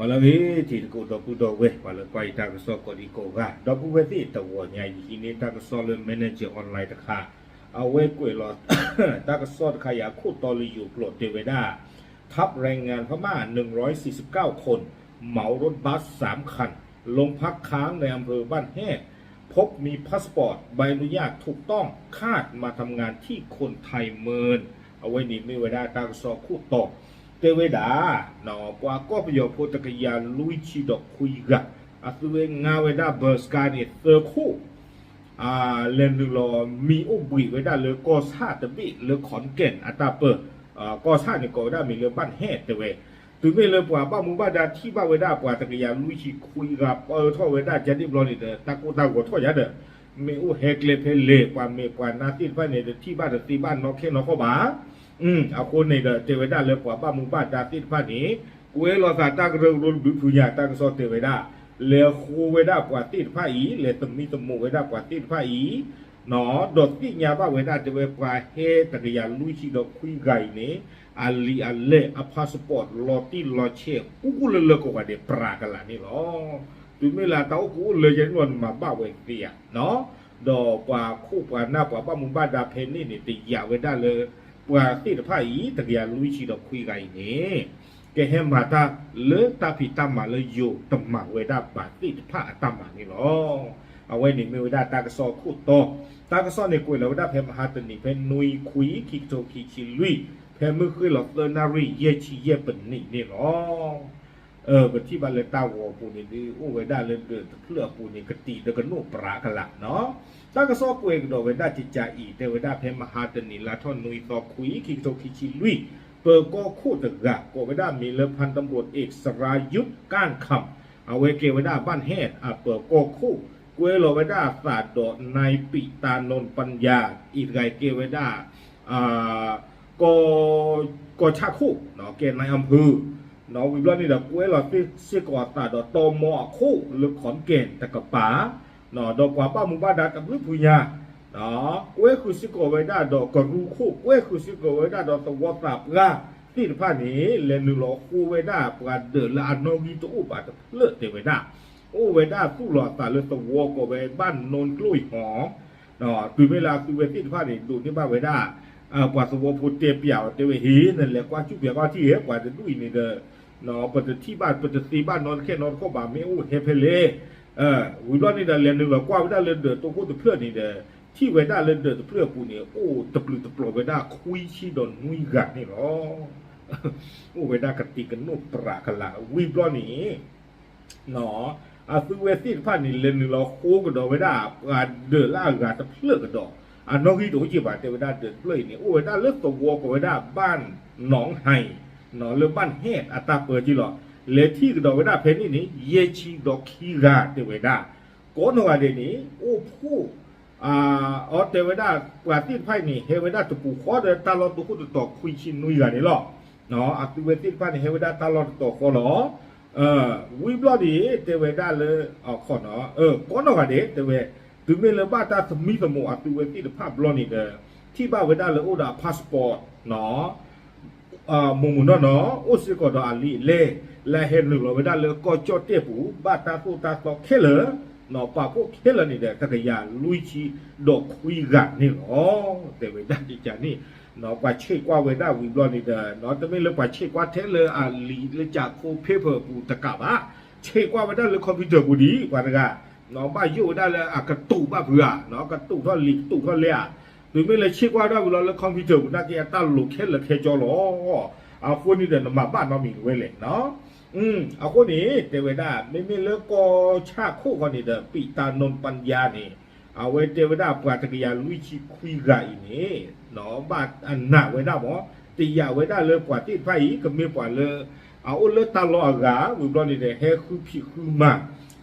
là cái thì cụ đồ về và là quay ta cái so có đi cổ gà đó cũng về thì tàu nhà gì nên ta cái so lên manager online ta kháเอาไว้กวยหลอด ตากระสอดขยะคู่ตอรีอยู่ปลดเทเวดาทับแรงงานพม่า149 คนเหมารถบัส3 คันลงพักค้างในอำเภอบ้านแห่พบมีพาสปอร์ตใบอนุญาตถูกต้องคาดมาทำงานที่คนไทยเมินเอาไว้นี่ไม่เวดาตากระสอดคู่ต่อเทเวดาหนอกว่าก็ประโยชน์โพตกยานลุยชีดอกคุยกะอาศัยงาเวดาเบอร์สการเนี่ยเตอร์คู่เลนนึงรอมีอุบุยไว้ได้เลยก็ซาตะบิเลยขอนแก่นอัตราเปิดก็ซาเนี่ยก็ได้มีเรือบ้านแห่แต่เวถึงไม่เลยปว่าบ้านมุบ้านดาที่บ้านไว้ได้ปว่าตะกี้ยาลุยชีคุยกับท่อไว้ได้จะดิ้นรนนี่เด้อตะกูท่อยาเด้อมีอุเฮกเลเพเลกว่าเมกว่านาตินไว้เนี่ยที่บ้านที่บ้านนอกแค่นอกเข้าบ้าเอาคนเนี่ยเด้อเทไว้ได้เลยปว่าบ้านมุบ้านดาตินไว้นี่กูเอรอซาตากเรื่องรุนบุญญาตากสอเทไว้ได้เลคูเวดากว่าติดผ้าอีเลตมีตมูเวดากว่าติดผ้าอีหนอดอกที่ยาบ้าเวดาจะเวปลาเฮตะกยาลุยชีดอกคุยไก่เนี่ยอัลลีอัลเล่อพาสปอร์ตลอติลอเชกูเลก็ว่าเดปรากันละนี่หรอถึงเวลาเต้ากูเลยจะนวนมาบ้าเวเตียเนาะดอกกว่าคู่กว่าหน้ากว่าบ้ามุบ้าดาเพนนี่เนี่ยติยาเวดาเลยกว่าติดผ้าอีตะกยาลุยชีดอกคุยไก่เนี่ยแกเห็นมาตาเลือตาพิตามาเลยอยู่ตมาเวดาปาติผ้าตามานี่หรอเอาไว้นี่มีเวดาตากระสอคู่โตตากระสอในกุยแล้วเวดาเพมหาตนี่เพนนุยคุยคิกโตคิชิลุยเพมมือคุยหลอกเตอร์นารีเยชีเยปนนี่หรอก็ที่บ้านเลยตาวอปูนี่ดิโอ้เวดาเลยเดือดเพื่อปูนี่กติเดกันโนปรากันละเนาะตากระสอกุยก็เวดาจิจาอีแต่เวดาเพมหาตนี่ลาทอนนุยต่อคุยคิกโตคิชิลุยเปิดก็คู่ตะกะก็ไว้ได้มีเรือพันตำรวจเอกสรายุทธก้านคำเอาไว้เกไว้ได้บ้านแฮดเปิดก็คู่กวยโลไว้ได้ศาสตร์ดอกนายปิตานนปัญญาอีกไงเกไว้ได้ก็ชาคู่เนาะเกณฑ์ในอำเภอเนาะวิบลนี่เด็กกวยเราที่เสียก่อศาสตร์ดอกโตมอคู่หรือขอนเกณฑ์ตะกะป๋าเนาะดอกกว่าป้ามุบ้าดากับลูกพุญาเนาะเว้คือสิโกไว้ได้ดอกกรูคู่เว้คือสิโกไว้ได้ดอกตะวัวปราบกาที่ผ้านี้เลนหลอกคู่ไว้ได้ปราดเดือดละอนงีตัวอุบาทเลือดเตไว้ได้โอ้ไว้ได้คู่หลอดตาเลือดตะวัวก็ไว้บ้านโนนกล้วยหอมเนาะคือเวลาคือเวที่ผ้านี้ดูที่บ้านไว้ได้ปราดตะวัวพูดเตียเปี่ยวเตไว้หีนั่นแหละกว่าชุบเปี่ยวกว่าที่กว่าจะดุยนี่เด้อเนาะปัจจุบันที่บ้านปัจจุบันบ้านนอนแค่นอนเข้าบ่าไม่อู้เฮเพเลวิบลนี่เด้อเลนหลอกกว่าไว้ได้เลนเดือดตัวคู่ตัวเพื่อนนี่เด้อที่เวด้าเล่นเดือดเพื่อปูเนี่ยโอ้ตะปลือตะปลอเวด้าคุยชีดอนนุยกัดนี่หรอโอ้เวด้ากติกันโนปรากันละวิบล้อนี่หนอซื้อเวทีผ่านนี่เล่นเราโค้กันดอกเวด้าเดือดล่ากาตะเพื่อกันดอกน้องที่ตัวจีบเทวดาเดือดเปลือยเนี่ยโอ้เวด้าเลือกตัววัวกับเวด้าบ้านหนองไห่หนอเลือกบ้านแฮดอัตราเปิดจีหรอเลที่กับดอกเวด้าเพนนี่เยชีดอกขี้กาเทวดาก้อนหัวเดนี่โอ้ผู้เทวดาปราติไพ่นี่เทวดาจะปูขอเดินตลอดตัวคู่ต่อคุยชินนุยกันนี่หรอเนาะอัติเวติไพ่นี่เทวดาตลอดต่อขอหรอวิบล้อดีเทวดาเลยขอเนาะก้อนหน่อยเด็กเทวถึงเวลาบ้านตาสมีสมุอัติเวติภาพล้อนี่เด้อที่บ้านเวดาเลยโอดาพาสปอร์ตเนาะมุมเนาะโอสิกอดอาลีเล่และเห็นหนึ่งเราเวดาเลยก็จอดเตี้ยปูบ้านตาปูตาต่อแค่เลยเนาะป่าพวกเฮลนี่เด็กตะกี้ยาลุยชีดอกคุยกันนี่หรอแต่เวลาที่จะนี่เนาะป่าเช็คว่าเวลาวิบลอนี่เด้อเนาะแต่ไม่เลยป่าเช็คว่าเทเลลีเลยจากโคเพเปอร์ปูตะกับเช็คว่าเวลาเลยคอมพิวเตอร์บูดีกว่าตะกะเนาะป่าอยู่ได้เลยกระตุกบ้าเผื่อเนาะกระตุกท่อลีกตุกท่อเลี้ยหรือไม่เลยเช็คว่าได้เวลาเลยคอมพิวเตอร์บูน่าจะตั้งลูกเคเลยเคจอหรอคนนี้เดินมาบ้านมามีเวเลยเนาะเอาคนนี้เทวดาไม่เลิกก็ชาคู่คนนี้เด้อปิตานนปัญญานี่เอาไว้เทวดาปราตกิยาลุยชีคุยไก่นี่เนาะบาดอันหนาไว้ได้บ่ตียาไว้ได้เลยกว่าที่ไฟก็มีกว่าเลยเอาเลยตาลอกาวิบลนี่เด้เฮคือพี่คือมา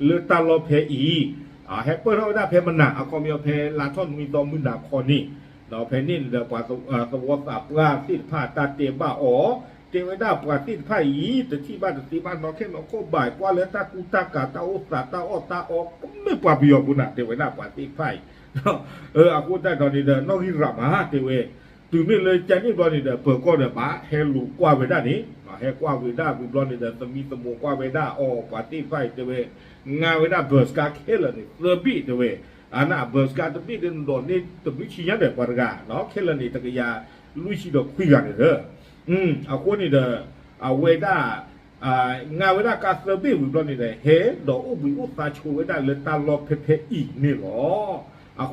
เลยตาลอเพอีเฮเปิลเอาได้เพมันหนาเอาก็มีเพลาทอนมีตอมือหนาคอนี่เนาะเพนี่เด้อกว่าสวสาปราที่ผ้าตาเตบ้าเทวดาปราติไพ่ยีแต่ที่บ้านที่บ้านนอแค่นอโคบ่ายกว่าเลยตากูตากาตาโอตาตาออตาออกไม่ปราบยอบุญนะเทวดาปราติไพ่อากูได้ตอนนี้เดินนอกที่รับมาเทว từ bên lời chán như bọn này để bờ con để bá hè lũ qua về đa ní mà hè qua về đa vì bọn này để tầm mi tầm mùa qua về đa quả tim phải từ về nga về đa bờ ska khé là này từ bị từ về nà bờ ska từ bị đến đồn đi từ bị chi nhá để qua gà nó khé là này từ cái ya lui chi được khuy gà này đó con này để về đa nga về đa cá từ bị vì bọn này để hè đó bị út ta chua về đa lên ta lo phê ý này đó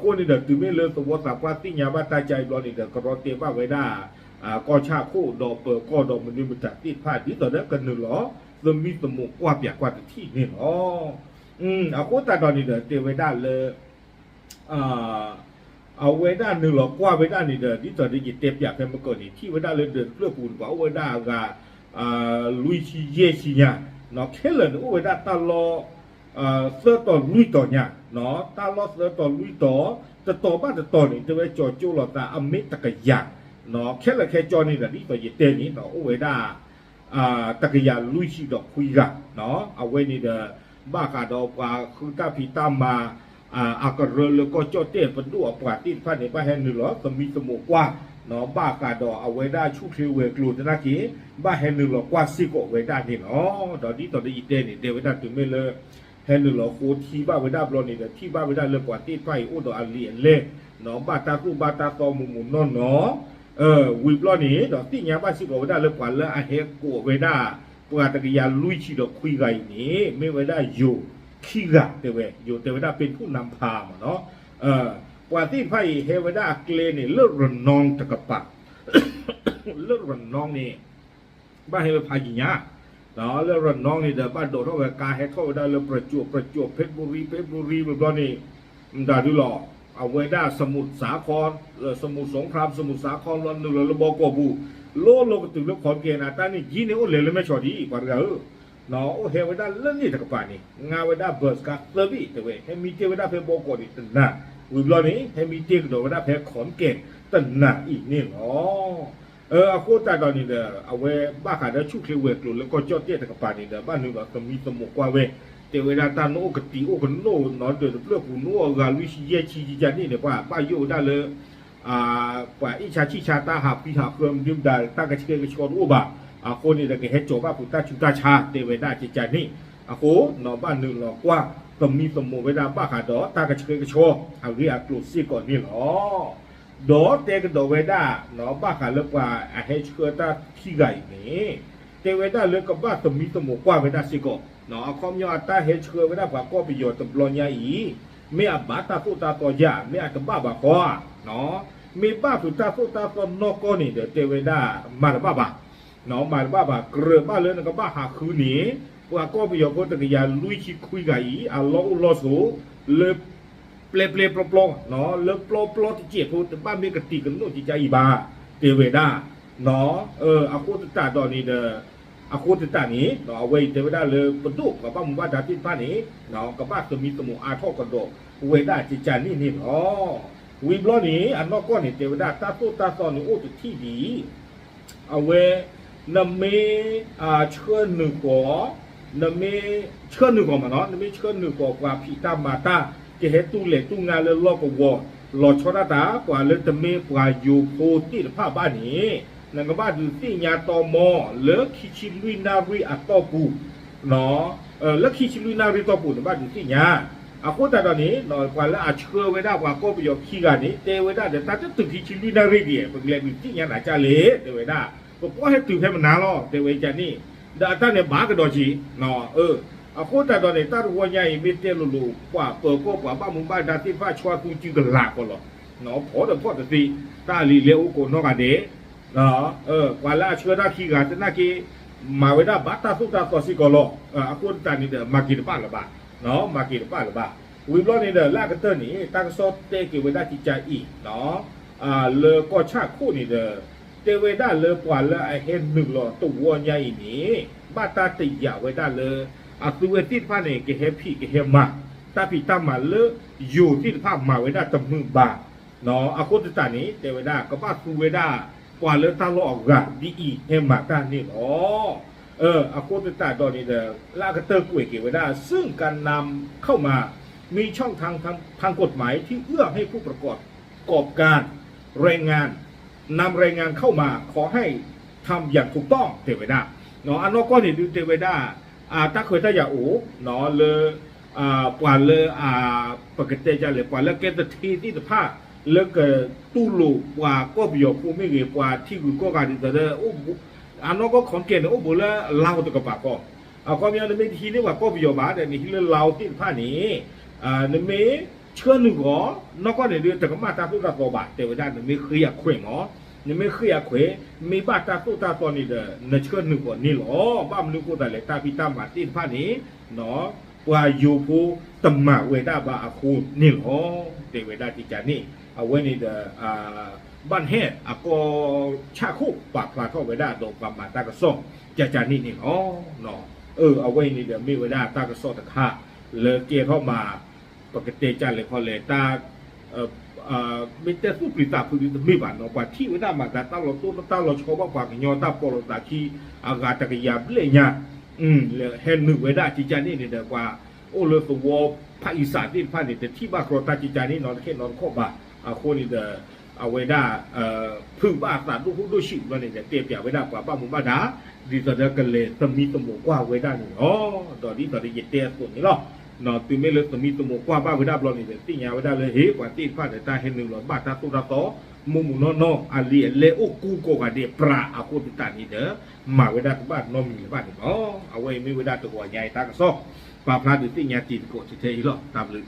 คนนี่เด็กตื่นไม่เลยตัวสาวว่าที่ยาบ้าตายใจรอนี่เด็กก็รอเตี้ยบ้าไว้ได้ก็ชาคู่ดอกเปิดก็ดอกมันนี่มันจัดที่ผ้าที่ตอนนั้นกันหนึ่งหรอเริ่มมีสมุกว่าเปียกว่าที่นี่หรอคนตาตอนนี้เด็กเตี้ยไว้ได้เลยเอาไว้ได้หนึ่งหรอกว่าไว้ได้นี่เด็กที่ตอนนี้เตี้ยเปียกแค่เมื่อก่อนนี่ที่ไว้ได้เลยเดินเพื่อปูนว่าไว้ได้กับลุยชีเย่ชีเนี่ยเนาะแค่เลยไว้ได้ตลอดเสื้อต่อลุยต่อเนี่ยเนาะตาล้อเสื้อต่อลุยต่อจะต่อบ้านจะต่อนี่จะไปจ่อจูหลอดตาอเมตะกยานเนาะแค่ละแค่จอนี่แหละนี่ต่อเยเตนี่เนาะโอ้ยได้ตะกยานลุยชีดอกคุยกันเนาะเอาไว้นี่เด้อบ้ากาดอกว่าคือตาพีตามมาอากาศแล้วก็จ่อเต้เป็นดูอปาติพันในบ้านแห่งหนึ่งหรอสมีสมุกว่าเนาะบ้ากาดอกเอาไว้ได้ชุกชิวเวกลูดนะกี้บ้านแห่งหนึ่งหรอกว่าซิโกไว้ได้นี่เนาะตอนนี้ต่อได้เยเตนี่เดี๋ยวไว้ได้ถึงไม่เลยแห่งหนึ่งเราโคที่บ้าไว้ได้บลอนี่เด้อที่บ้าไว้ได้เรื่องกว่าที่ไฟอุดอันเลียนเล่เนาะบ้าตาตู้บ้าตาตอมุมุนนอนเนาะวิบลอนี่ดอกที่ยาบ้าสิบไว้ได้เรื่องกว่าแล้วเฮกัวไว้ได้ปกติยาลุยชีดอกคุยไงนี่ไม่ไว้ได้อยู่ขี้กะเตเวอยู่เตไว้ได้เป็นผู้นำพามาเนาะกว่าที่ไฟเฮไว้ได้เกลนี่เลิกระนองตะกะปะเลิกระนองนี่บ้าเฮไปพายิญาเนาะแล้วรน้องนี่เดี๋ยวบ้านโดดเข้าไปกาให้เข้าได้แล้วประจวบเพชรบุรีแบบนี้มันได้ดูหรอเอาไว้ได้สมุทรสาครสมุทรสงครามสมุทรสาครวันหนึ่งเราบอกบูโลกถึงเรื่องขอนเกณฑ์แต่นี่ยีนี่โอ้เลยไม่ชอบดีกว่าเราเนาะโอ้เฮไว้ได้เรื่องนี้ตะกป่านี่งานไว้ได้เบิร์สกัสเซอร์บี้แต่เว้ให้มีเจ้าไว้ได้เพชรบอกนี่ตั้งน่ะวิบล้อนี้ให้มีเจ้าโดดไว้ได้เพชรขอนเกณฑ์ตั้งน่ะอีกนี่เนาะโคตรตอนนี้เด้อเอาไว้บ้าขาได้ชุกเขียวเวกลุ่นแล้วก็จอดเตี้ยตะกป่านี่เด้อบ้านนึงก็มีสมุกว่าเว้แต่เวลาตาโนกติโอกันโนนอนเดือดเปลือกหูโนกาลุชิเยชีจิจานี่เดี๋ยวว่าบ้าโยได้เลยว่าอิชาชิชาตาหาปีหาเพิ่มยืมได้ตั้งกระเชยกระชอนอุบะคนนี่เด็กเฮจโจบ้าปุตตาชุตาชาเตเวได้จิจานี่โคนอบ้านนึงหรอกว่าก็มีสมุกเวลาบ้าขาดอตั้งกระเชยกระชอเอาเรียกลุ่นซี่ก่อนนี่หรอดอเตกดอเวด้าเนาะบ้าขาเลิกว่าเฮชเกตาที่ไงนี่เตเวด้าเลิกกับบ้าตมีตมูกว่าเวด้าสิก็เนาะคอมยอตาเฮชเกเวด้าว่าก็ประโยชน์ตบลอยาอีไม่อาบ้าตาฟุตาตัวยาไม่อาตบ้าบ้าก็เนาะมีบ้าฟุตาตัวนอกก็นี่เดี๋ยวเตเวด้ามาบ้าบ้าเนาะมาบ้าบ้าเกลือบ้าเลยนะก็บ้าหาคืนนี้ว่าก็ประโยชน์ก็ตะกี้ยาลุยชิคุยไงล้อสูเลิกเปลปลอเนาะเลิกปลอที่เจี๊ยบพูดบ้านมีกติกันโน่นจิใจอีบาเตเวด้าเนาะอาคูตตาตอนนี้เด้ออาคูตตานี้เนาะเอาไว้เตเวด้าเลยประตูกับบ้านมุบ้านดาที่บ้านนี้เนาะกับบ้านจะมีสมุอาทอกกันโดเวด้าจิจานี่เนาะวิบล้อนี้อันนอกก้อนนี่เตเวด้าตาโตตาซอนนี่โอ้จุดที่ดีเอาไว้นำมีเชื่อหนึ่งก่อนำมีเชื่อหนึ่งก่อมาเนาะนำมีเชื่อหนึ่งก่อกว่าผีตามมาตาเกเหตุเล็กตุงานเลยล็อกวัวหลอดชอดตากว่าเลยจะมีกว่าอยู่โพตีผ้าบ้านนี้นั่นก็บ้านดูที่ยาตอมอเลิกคิชิลุยนารีอัตตอปูเนาะเลิกคิชิลุยนารีตอปูในบ้านดูที่ยาโคตรตอนนี้เนาะกว่าแล้วเชื่อไว้ได้กว่าก็ประโยชน์ขี้กันนี้เตไว้ได้เดี๋ยวตาจะตึกคิชิลุยนารีเดียเป็นเรื่องที่ยาหนาจาเละเตไว้ได้ก็เพราะให้ตึกให้มันนาล้อเตไว้จานี่ดาตาเนี่ยบ้ากระโดดจีเนาะโคตรตอนนี้ตาหัวใหญ่ไม่เตี้ยลุกว่าเปิดก็กว่าบ้านมุงบ้านดาที่ฟ้าชัวตูจิงกันหลักก็หรอเนาะพอแต่สิตาลีเลี้ยวก็นอกกันเดเนาะกว่าละเชื่อได้ขี้กันแต่น่ากี้มาไว้ได้บัตรสุดตาต่อสิก็หรอโคตรตอนนี้เด้อมากินบ้านละบ้าเนาะมากินบ้านละบ้าวิบล้อนี่เด้อลากกันเตอร์นี่ตั้งซอสเตะเกี่ยวไว้ได้จิตใจอีกเนาะเลอก็ชาคู่นี่เด้อเตไว้ได้เลอกว่าละไอเห็นหนึ่งหรอตัวใหญ่นี่บ้าตาติดยาไว้ได้เลยตัวที่ผ้าเนี่ยเกเฮพี่เกเฮมาตาพี่ตามาเลอยู่ที่ผ้ามาไว้ได้จำมือบาเนาะโคตรตานี้เตไว้ได้ก็บ้าตัวไว้ได้กว่าเลตาลอกกะดีอีเฮมาตานี่อ๋อโคตรตาตอนนี้เด้อลากระเตอร์กุ้ยเก็บไว้ได้ซึ่งการนำเข้ามามีช่องทางกฎหมายที่เอื้อให้ผู้ประกอบการแรงงาน นำรายงานเข้ามาขอให้ทำอย่างถูกต้องเทวดาเนาะอันนั้นก็นี่ดูเทวดาถ้าเคยถ้าอย่าโอ้เนาะเลยปว่าเลยปกติจะเลยปว่าแล้วแกจะทีที่จะพาแล้วก็ตู้ลูกว่าก็เบียวผู้ไม่เกี่ยวกับที่กูก็การที่จะโอ้อันนั้นก็ของเกณฑ์โอ้บุแล้วเล่าตัวกับปากก็ก็มีอะไรไม่ทีนี่ว่าก็เบียวมาแต่นี่ที่เล่าที่ผ้านี้นี่ไม่เชื่อหนึ่งก็นอกก็ในเรื่องแต่ก็มาตาตู้ตาตัวบาดเทวดานี่ไม่เคยอยากคุยอ๋อนี่ไม่เคยอยากคุยมีบาดตาตู้ตาตัวนี่เด้อในเชื่อหนึ่งก็นี่หรอบ้ามันนึกว่าแต่เลยตาพิตามาที่ผ้านี้เนาะว่าอยู่ผู้ตำหมาเวดาบาอาคูนี่หรอเทวดาที่จะนี่เอาไว้ในเด้อบ้านเฮ็ดก็ชาคุปากปลาเข้าเวดาโดประมาณตากระส่งจะนี่นี่หรอเนาะเอาไว้ในเด้อมีเวดาตากระส่งตะค่าเลยเกี่ยเข้ามาปกติจะเลยพอเลยตามีแต่ผู้ปริตาผู้ดีไม่บ้านเนาะว่าที่เวลามาแต่ตั้งเราตู้ตั้งเราชอบว่าปากยอตาปอลตาที่อากาศตะกี้ยาเลยเนี่ยเลยเห็นหนึ่งเวลาจีจานี่เนี่ยว่าโอ้เลยตัวภาคอีสานที่ภาคนี่แต่ที่บ้านเราตาจีจานี่นอนแค่นอนข้อบ่าคนนี่เด้อเอาเวลาพึ่งบ้านสารลูกดูชิวแล้วเนี่ยเตรียมเวลากว่าบ้านมุมบ้านดาดีต่อเด็กกันเลยตมีตมกว่าเวลานี่ตอนนี้เย็ดเตี้ยตัวนี้หรอนอตื่นไม่เลยตมีตัวกว่าบ้าเวลาบอลนี่เลยที่ยาเวลาเลยเฮ้กว่าที่ฟ้าแต่ตาเห็นหนึ่งหลอดบ้าตาตุระโตมุมนออาลีเลโอกูโกกาเดปราอากูติตานี่เด้อมาเวลาบ้านนอมีบ้านนี่เอาไว้ไม่เวลาตัวใหญ่ตากระซอกปลาพลาดที่ยาจีนโกเฉยๆหรอตามเลย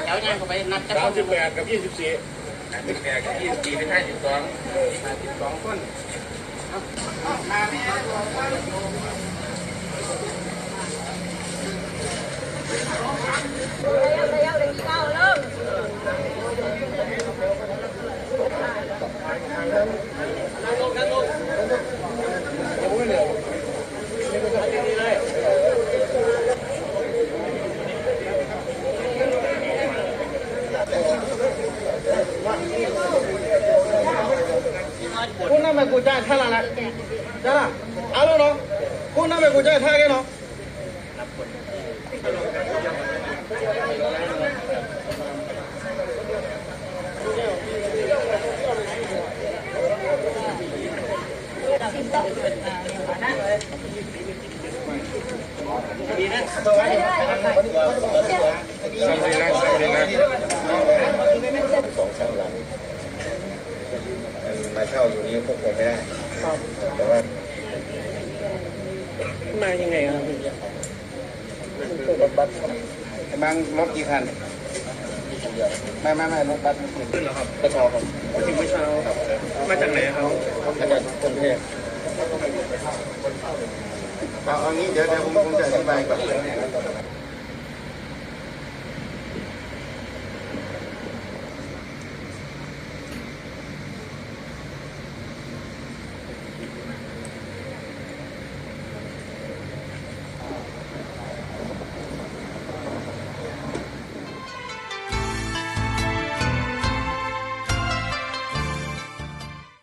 เจ้าเนี่ยเขาไปนับจะ38กับ24 38กับ24เป็น52คนมาไม่เอาคุณน่าไปกูจ่ายท่าละจ้าล่ะเอาแล้วเนาะคุณน่าไปกูจ่ายท่าแกเนาะดีนะ2-3 หลังมาเช่าอยู่นี้พวกผมไม่ได้แต่ว่ามายังไงครับรถบัส บางรถกี่คันไม่รถบัสขึ้นแล้วครับกระชอครับ ถึงเมื่อเช้ามาจากไหนครับมาจากกรุงเทพเอางี้เดี๋ยวผมจะอธิบายก่อน